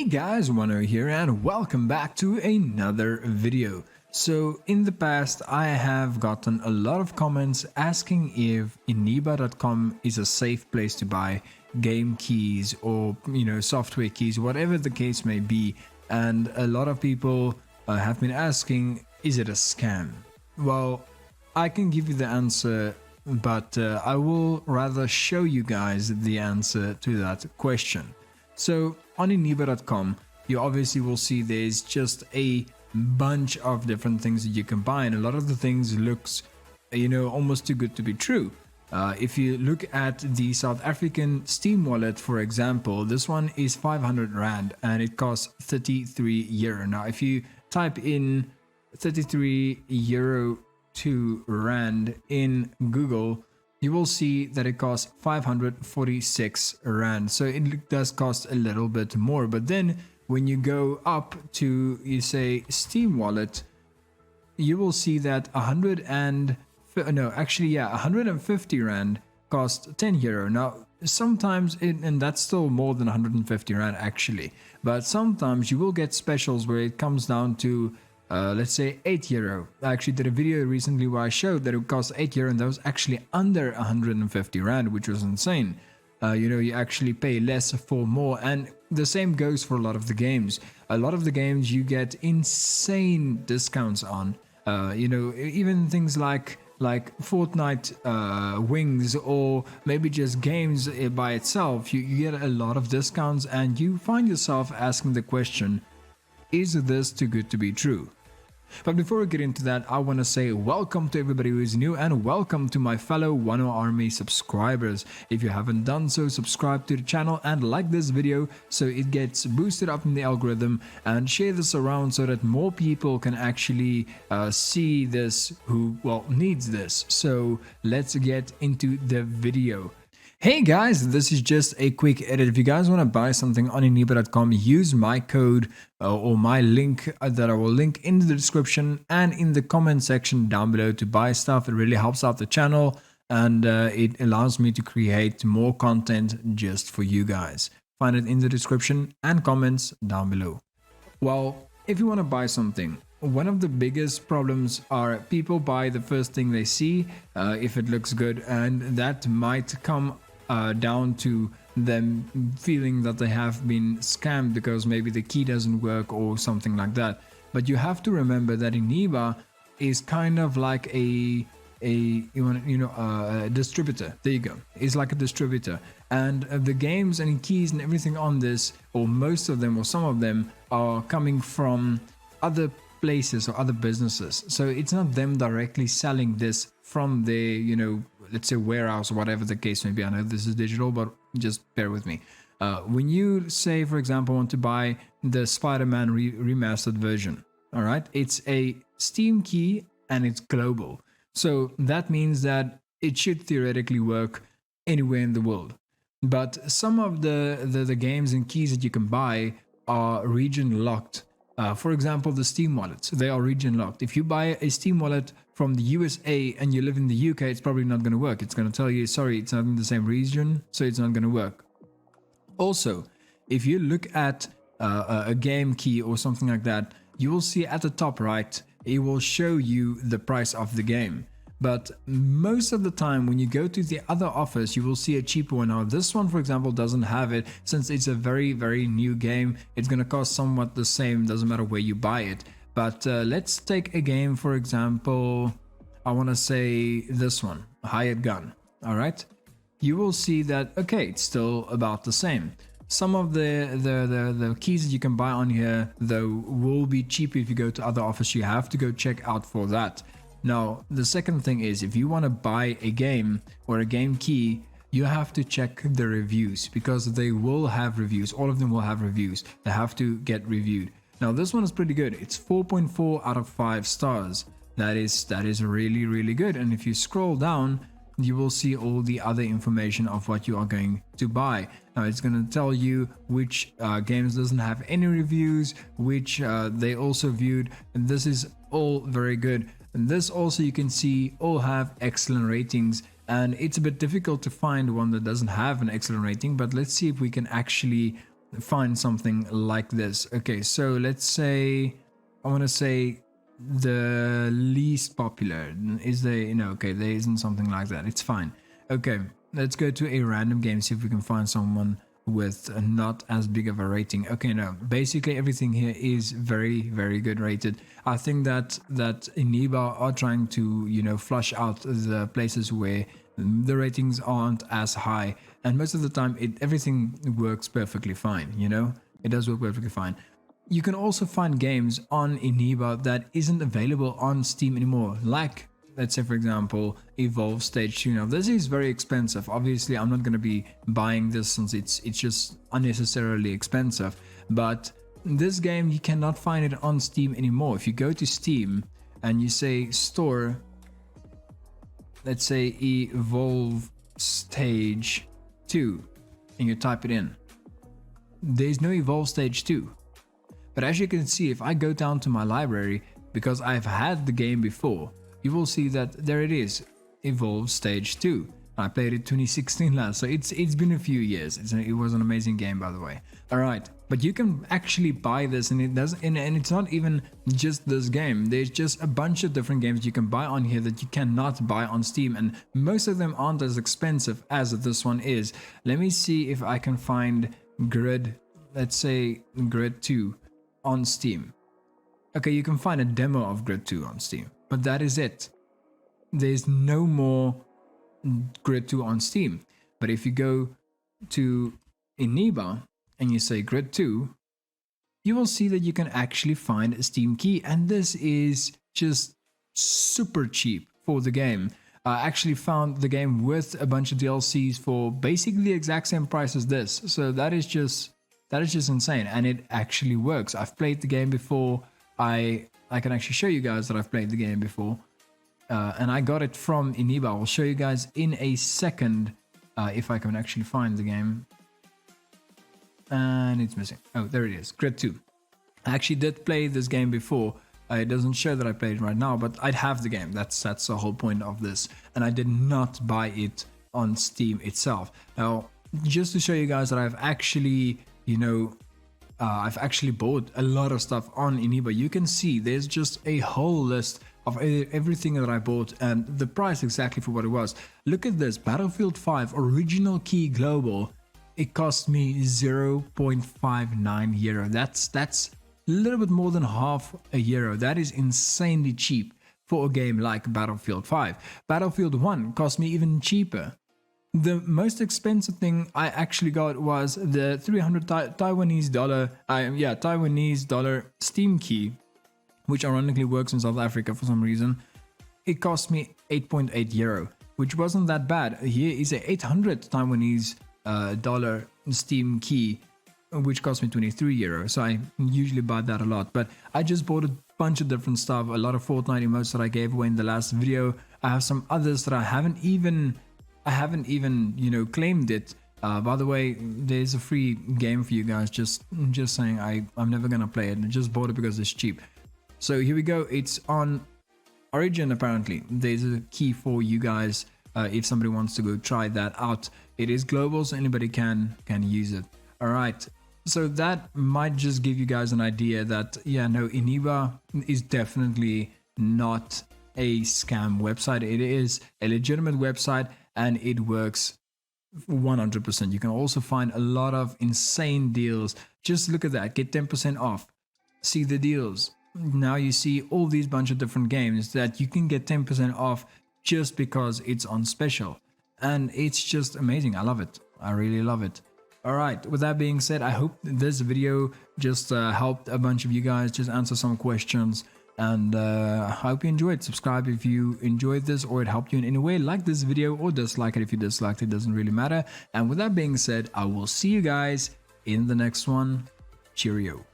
Guys, Wano here and welcome back to another video. So in the past I have gotten a lot of comments asking if Eneba.com is a safe place to buy game keys or software keys, whatever the case may be, and a lot of people have been asking, is it a scam? Well, I can give you the answer, but I will rather show you guys the answer to that question. So on Eneba.com, you obviously will see there's just a bunch of different things that you can buy, and a lot of the things looks, almost too good to be true. If you look at the South African Steam wallet, for example, this one is 500 Rand and it costs 33 euro. Now, if you type in 33 euro to Rand in Google, you will see that it costs 546 Rand. So it does cost a little bit more. But then when you go up to, you say, Steam wallet, you will see that 150 Rand costs 10 euro. Now, sometimes, and that's still more than 150 Rand actually. But sometimes you will get specials where it comes down to let's say 8 euro. I actually did a video recently where I showed that it cost 8 euro and that was actually under 150 Rand, which was insane. You actually pay less for more, and the same goes for a lot of the games. A lot of the games you get insane discounts on. Even things like Fortnite wings, or maybe just games by itself, you get a lot of discounts, and you find yourself asking the question, is this too good to be true? But before we get into that, I want to say welcome to everybody who is new and welcome to my fellow Wano Army subscribers. If you haven't done so, subscribe to the channel and like this video so it gets boosted up in the algorithm, and share this around so that more people can actually see this who, needs this. So let's get into the video. Hey guys, this is just a quick edit. If you guys want to buy something on Eneba.com, use my code or my link that I will link in the description and in the comment section down below to buy stuff. It really helps out the channel, and it allows me to create more content just for you guys. Find it in the description and comments down below. Well, if you want to buy something, one of the biggest problems are people buy the first thing they see if it looks good, and that might come down to them feeling that they have been scammed because maybe the key doesn't work or something like that. But you have to remember that Eneba is kind of like a distributor. There you go. It's like a distributor, and the games and keys and everything on this, or most of them or some of them, are coming from other places or other businesses. So it's not them directly selling this from their, let's say warehouse or whatever the case may be. I know this is digital, but just bear with me. When you say, for example, want to buy the Spider-Man remastered version, all right, it's a Steam key and it's global. So that means that it should theoretically work anywhere in the world. But some of the games and keys that you can buy are region locked. For example, the Steam wallets, they are region locked. If you buy a Steam wallet from the USA and you live in the UK, it's probably not going to work. It's going to tell you, sorry, it's not in the same region, so it's not going to work. Also, if you look at a game key or something like that, you will see at the top right, it will show you the price of the game. But most of the time when you go to the other office, you will see a cheaper one. Now this one, for example, doesn't have it. Since it's a very, very new game, it's going to cost somewhat the same, doesn't matter where you buy it. But let's take a game, for example, I want to say this one, Hired Gun. All right, you will see that, okay, it's still about the same. Some of the keys that you can buy on here, though, will be cheaper if you go to other office. You have to go check out for that. Now, the second thing is, if you want to buy a game or a game key, you have to check the reviews, because they will have reviews. All of them will have reviews. They have to get reviewed. Now, this one is pretty good. It's 4.4 out of 5 stars. That is really, really good. And if you scroll down, you will see all the other information of what you are going to buy. Now, it's going to tell you which games doesn't have any reviews, which they also viewed. And this is all very good. And this also, you can see, all have excellent ratings, and it's a bit difficult to find one that doesn't have an excellent rating, but let's see if we can actually find something like this. Okay, so let's say I want to say the least popular. Is there, okay, there isn't something like that. It's fine. Okay, let's go to a random game, see if we can find someone with not as big of a rating. Okay, no, basically everything here is very, very good rated. I think that Eneba are trying to, flush out the places where the ratings aren't as high, and most of the time everything works perfectly fine. It does work perfectly fine. You can also find games on Eneba that isn't available on Steam anymore, like, let's say, for example, Evolve Stage 2. Now, this is very expensive. Obviously, I'm not going to be buying this since it's just unnecessarily expensive. But this game, you cannot find it on Steam anymore. If you go to Steam and you say store, let's say Evolve Stage 2, and you type it in, there's no Evolve Stage 2. But as you can see, if I go down to my library, because I've had the game before, you will see that there it is, Evolve Stage 2. I played it 2016 last, so it's been a few years. It was an amazing game, by the way. All right, but you can actually buy this, and it's not even just this game. There's just a bunch of different games you can buy on here that you cannot buy on Steam, and most of them aren't as expensive as this one is. Let me see if I can find Grid, let's say Grid 2 on Steam. Okay, you can find a demo of Grid 2 on Steam, but that is it. There's no more Grid 2 on Steam. But if you go to Eneba and you say Grid 2, you will see that you can actually find a Steam key, and this is just super cheap for the game. I actually found the game with a bunch of DLCs for basically the exact same price as this, so that is just insane, and it actually works. I've played the game before. I can actually show you guys that I've played the game before, and I got it from Eneba. I'll show you guys in a second if I can actually find the game. And it's missing. Oh, there it is, Grid 2. I actually did play this game before. It doesn't show that I played it right now, but I'd have the game. That's the whole point of this, and I did not buy it on Steam itself. Now, just to show you guys that I've actually I've actually bought a lot of stuff on Eneba. You can see there's just a whole list of everything that I bought and the price exactly for what it was. Look at this, Battlefield 5 Original Key Global. It cost me 0.59 euro. That's a little bit more than half a euro. That is insanely cheap for a game like Battlefield 5. Battlefield 1 cost me even cheaper. The most expensive thing I actually got was the 300 Taiwanese dollar Steam key, which ironically works in South Africa for some reason. It cost me 8.8 euro, which wasn't that bad. Here is a 800 Taiwanese dollar Steam key, which cost me 23 euro. So I usually buy that a lot, but I just bought a bunch of different stuff. A lot of Fortnite emotes that I gave away in the last video. I have some others that I haven't even claimed it. By the way, there's a free game for you guys. Just saying, I'm never gonna play it. I just bought it because it's cheap. So here we go. It's on Origin apparently. There's a key for you guys if somebody wants to go try that out. It is global, so anybody can use it. All right. So that might just give you guys an idea that Eneba is definitely not a scam website. It is a legitimate website, and it works 100%. You can also find a lot of insane deals. Just look at that, get 10% off. See the deals. Now you see all these bunch of different games that you can get 10% off just because it's on special. And it's just amazing. I love it. I really love it. All right, with that being said, I hope this video just helped a bunch of you guys just answer some questions. And I hope you enjoyed. Subscribe if you enjoyed this or it helped you in any way. Like this video or dislike it if you disliked it. Doesn't really matter. And with that being said, I will see you guys in the next one. Cheerio.